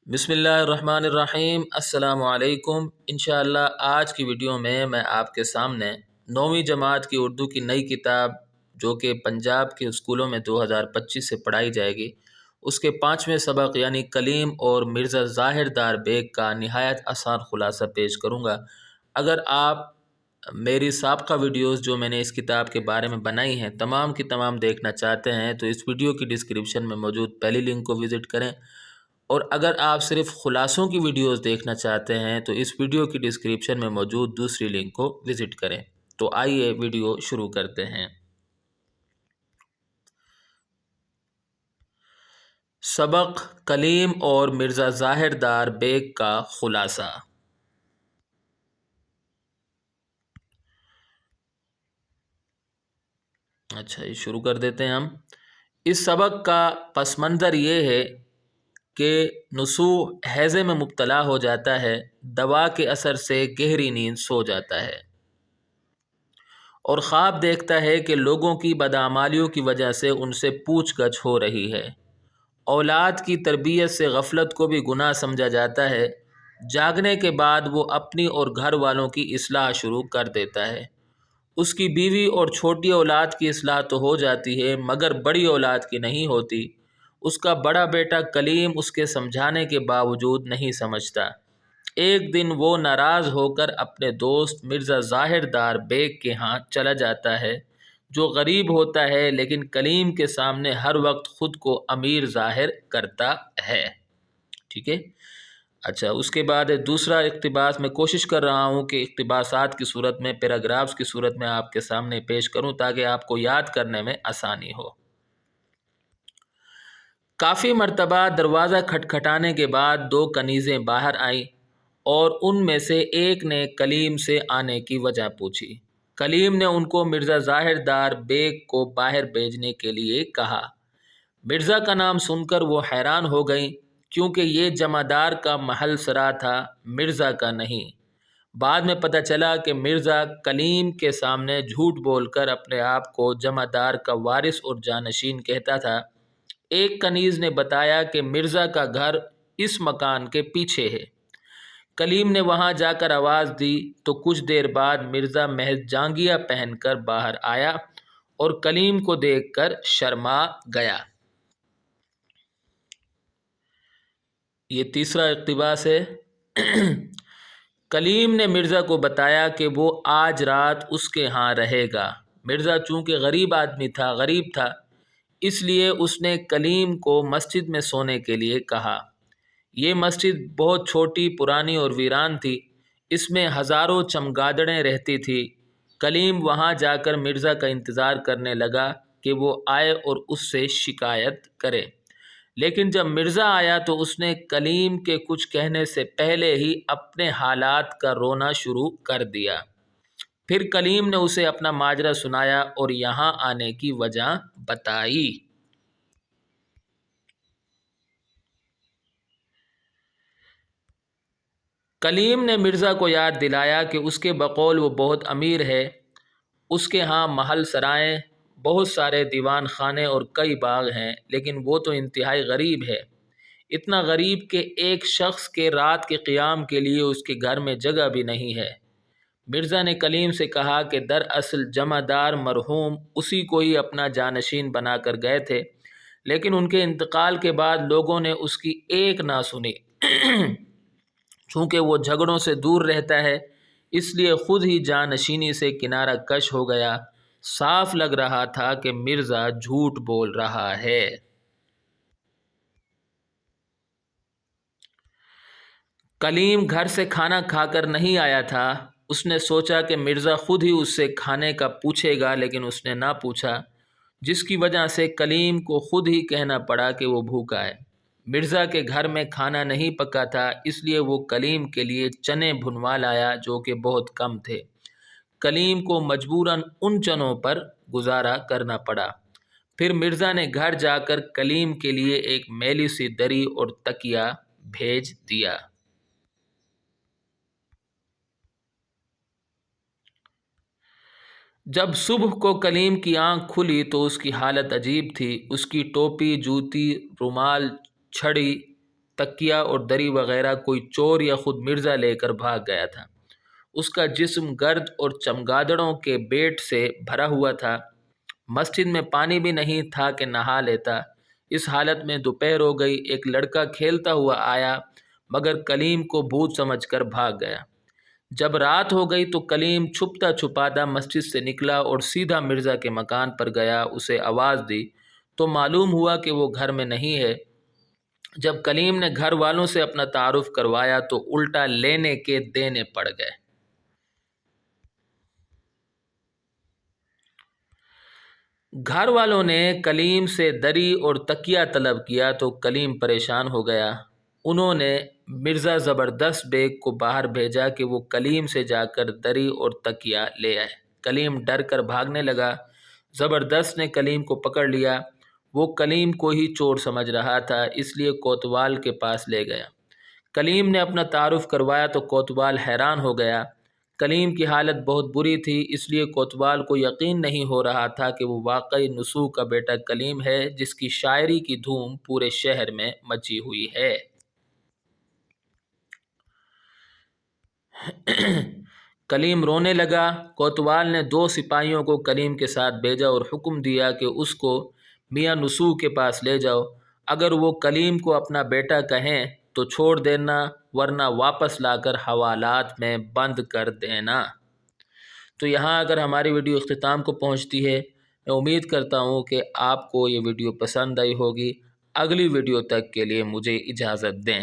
बिस्मिल्लाहिर्रहमानिर्रहीम। अस्सलामु अलैकुम। इंशाअल्लाह आज की वीडियो में मैं आपके सामने 9वीं जमात की उर्दू की नई किताब जो कि पंजाब के स्कूलों में 2025 से पढ़ाई जाएगी, उसके 5वें सबक यानी कलीम और मिर्ज़ा ज़ाहिर दार बेग का निहायत आसान ख़ुलासा पेश करूँगा। अगर आप मेरी साबका वीडियोस जो मैंने इस किताब के बारे में बनाई हैं तमाम की तमाम देखना चाहते हैं तो इस वीडियो की डिस्क्रिप्शन में मौजूद पहली लिंक को विज़िट करें, और अगर आप सिर्फ खुलासों की वीडियोस देखना चाहते हैं तो इस वीडियो की डिस्क्रिप्शन में मौजूद दूसरी लिंक को विज़िट करें। तो आइए वीडियो शुरू करते हैं। सबक कलीम और मिर्ज़ा ज़ाहिर दार बेग का खुलासा। अच्छा, ये शुरू कर देते हैं हम। इस सबक का पस मंज़र ये है कि नसूह हैज़े में मुब्तला हो जाता है, दवा के असर से गहरी नींद सो जाता है और ख्वाब देखता है कि लोगों की बदआमालियों की वजह से उनसे पूछ-गछ हो रही है। औलाद की तरबियत से गफलत को भी गुनाह समझा जाता है। जागने के बाद वो अपनी और घर वालों की इस्लाह शुरू कर देता है। उसकी बीवी और छोटी औलाद की इस्लाह तो हो जाती है मगर बड़ी औलाद की नहीं होती। उसका बड़ा बेटा कलीम उसके समझाने के बावजूद नहीं समझता। एक दिन वो नाराज़ होकर अपने दोस्त मिर्ज़ा ज़ाहिर दार बेग के यहाँ चला जाता है, जो गरीब होता है लेकिन कलीम के सामने हर वक्त ख़ुद को अमीर ज़ाहिर करता है। ठीक है। अच्छा, उसके बाद दूसरा इक़्तिबास मैं कोशिश कर रहा हूँ कि इक़्तिबासात की सूरत में, पैराग्राफ्स की सूरत में आपके सामने पेश करूँ ताकि आपको याद करने में आसानी हो। काफ़ी मरतबा दरवाज़ा खटखटाने के बाद 2 कनीज़ें बाहर आईं और उनमें से एक ने कलीम से आने की वजह पूछी। कलीम ने उनको मिर्ज़ा ज़ाहिर दार बेग को बाहर भेजने के लिए कहा। मिर्ज़ा का नाम सुनकर वो हैरान हो गई क्योंकि ये जमादार का महल सरा था, मिर्ज़ा का नहीं। बाद में पता चला कि मिर्ज़ा कलीम के सामने झूठ बोलकर अपने आप को जमादार का वारिस और जानशीन कहता था। एक कनीज़ ने बताया कि मिर्ज़ा का घर इस मकान के पीछे है। कलीम ने वहां जाकर आवाज़ दी तो कुछ देर बाद मिर्ज़ा महज जांगिया पहनकर बाहर आया और कलीम को देखकर शर्मा गया। ये तीसरा इक़्तिबास है। कलीम ने मिर्ज़ा को बताया कि वो आज रात उसके यहाँ रहेगा। मिर्ज़ा चूँकि गरीब था, इसलिए उसने कलीम को मस्जिद में सोने के लिए कहा। ये मस्जिद बहुत छोटी, पुरानी और वीरान थी। इसमें हज़ारों चमगादड़ें रहती थी। कलीम वहाँ जाकर मिर्ज़ा का इंतज़ार करने लगा कि वो आए और उससे शिकायत करे। लेकिन जब मिर्ज़ा आया तो उसने कलीम के कुछ कहने से पहले ही अपने हालात का रोना शुरू कर दिया। फिर कलीम ने उसे अपना माजरा सुनाया और यहाँ आने की वजह बताई। कलीम ने मिर्ज़ा को याद दिलाया कि उसके बकौल वो बहुत अमीर है। उसके यहाँ महल सराएँ, बहुत सारे दीवान खाने और कई बाग हैं, लेकिन वो तो इंतहाई गरीब है। इतना गरीब कि एक शख्स के रात के क़ियाम के लिए उसके घर में जगह भी नहीं है। मिर्ज़ा ने कलीम से कहा कि दरअसल जमादार मरहूम उसी को ही अपना जानशीन बना कर गए थे, लेकिन उनके इंतकाल के बाद लोगों ने उसकी एक ना सुनी। चूँकि वो झगड़ों से दूर रहता है, इसलिए ख़ुद ही जानशीनी से किनारा कश हो गया। साफ लग रहा था कि मिर्ज़ा झूठ बोल रहा है। कलीम घर से खाना खाकर नहीं आया था। उसने सोचा कि मिर्ज़ा ख़ुद ही उससे खाने का पूछेगा, लेकिन उसने ना पूछा, जिसकी वजह से कलीम को ख़ुद ही कहना पड़ा कि वो भूखा है। मिर्ज़ा के घर में खाना नहीं पका था, इसलिए वो कलीम के लिए चने भुनवा लाया जो कि बहुत कम थे। कलीम को मजबूरन उन चनों पर गुजारा करना पड़ा। फिर मिर्ज़ा ने घर जाकर कलीम के लिए एक मैली सी दरी और तकिया भेज दिया। जब सुबह को कलीम की आंख खुली तो उसकी हालत अजीब थी। उसकी टोपी, जूती, रुमाल, छड़ी, تکیہ اور دری وغیرہ کوئی چور یا خود مرزا لے کر بھاگ گیا تھا۔ اس کا جسم گرد اور چمگادڑوں کے بیٹ سے بھرا ہوا تھا۔ مسجد میں پانی بھی نہیں تھا کہ نہا لیتا۔ اس حالت میں دوپہر ہو گئی۔ ایک لڑکا کھیلتا ہوا آیا مگر کلیم کو بھوت سمجھ کر بھاگ گیا۔ جب رات ہو گئی تو کلیم چھپتا چھپاتا مسجد سے نکلا اور سیدھا مرزا کے مکان پر گیا۔ اسے آواز دی تو معلوم ہوا کہ وہ گھر میں نہیں ہے۔ جب کلیم نے گھر والوں سے اپنا تعارف کروایا تو الٹا لینے کے دینے پڑ گئے۔ گھر والوں نے کلیم سے دری اور تکیہ طلب کیا تو کلیم پریشان ہو گیا۔ انہوں نے مرزا زبردست بیگ کو باہر بھیجا کہ وہ کلیم سے جا کر دری اور تکیہ لے آئے۔ کلیم ڈر کر بھاگنے لگا۔ زبردست نے کلیم کو پکڑ لیا۔ وہ کلیم کو ہی چور سمجھ رہا تھا، اس لیے کوتوال کے پاس لے گیا۔ کلیم نے اپنا تعارف کروایا تو کوتوال حیران ہو گیا۔ کلیم کی حالت بہت بری تھی، اس لیے کوتوال کو یقین نہیں ہو رہا تھا کہ وہ واقعی نسوح کا بیٹا کلیم ہے جس کی شاعری کی دھوم پورے شہر میں مچی ہوئی ہے۔ کلیم رونے لگا۔ کوتوال نے 2 سپاہیوں کو کلیم کے ساتھ بھیجا اور حکم دیا کہ اس کو میاں نسوح کے پاس لے جاؤ۔ اگر وہ کلیم کو اپنا بیٹا کہیں تو چھوڑ دینا، ورنہ واپس لا کر حوالات میں بند کر دینا۔ تو یہاں اگر ہماری ویڈیو اختتام کو پہنچتی ہے، میں امید کرتا ہوں کہ آپ کو یہ ویڈیو پسند آئی ہوگی۔ اگلی ویڈیو تک کے لیے مجھے اجازت دیں۔